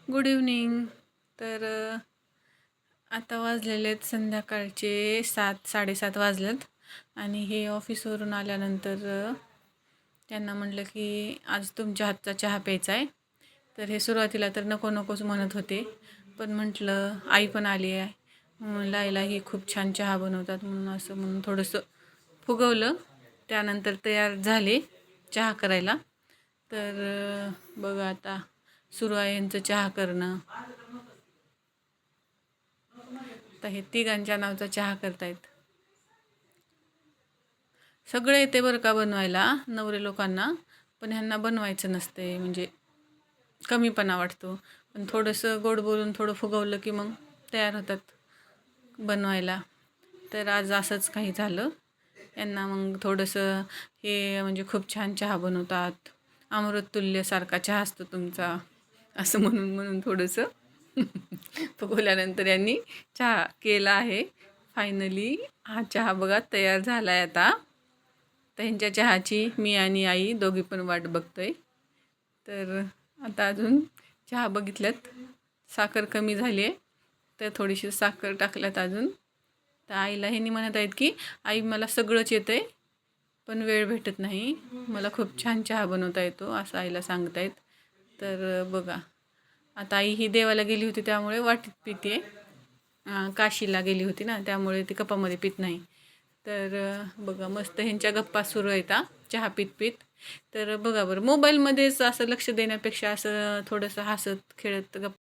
Good evening. तर आता वाजलेले आहेत संध्याकाळचे 7:30 वाजलेत आणि हे ऑफिसवरून आल्यानंतर त्यांना म्हटलं की आज तुमच्या हातचा चहा प्यायचा आहे. तर हे सुरुवातीला तर नको नकोच म्हणत होते, पण म्हटलं आई पण आली आहे, म्हणलं आईला ही खूप छान चहा बनवतात म्हणून थोडंसं फुगवलं. त्यानंतर तयार झाले चहा करायला. तर बघा आता सुरू आहे यांचं चहा करणं. तर हे तिघांच्या नावचा चहा करतायत. सगळं येते बरं का बनवायला नवरे लोकांना, पण ह्यांना बनवायचं नसते, म्हणजे कमीपणा वाटतो. पण थोडंसं गोड बोलून थोडं फुगवलं की मग तयार होतात बनवायला. तर आज असंच काही झालं. यांना मग थोडंसं हे म्हणजे खूप छान चहा बनवतात, अमृततुल्यसारखा चहा असतो तुमचा, असं म्हणून म्हणून थोडंसं फुगवल्यानंतर यांनी चहा केला आहे. फायनली हा चहा बघा तयार झाला आहे आता. त्यांच्या चहाची मी आणि आई दोघी पण वाट बघतोय. तर आता अजून चहा बघितल्यात, साखर कमी झाली आहे, तर थोडीशी साखर टाकल्यात अजून. तर आईला ह्यांनी म्हणत आहेत की आई मला सगळंच येतं आहे, पण वेळ भेटत नाही, मला खूप छान चहा बनवता येतो असं आईला सांगतायत. तर बघा आता आई ही देवाला गेली होती त्यामुळे वाटीत पिते, काशीला गेली होती ना त्यामुळे ती कपामध्ये पित नाही. तर बघा मस्त ह्यांच्या गप्पा सुरू आहेत चहा पीत पीत. तर बघा बरं मोबाईलमध्येच असं लक्ष देण्यापेक्षा असं थोडंसं हसत खेळत गप्पा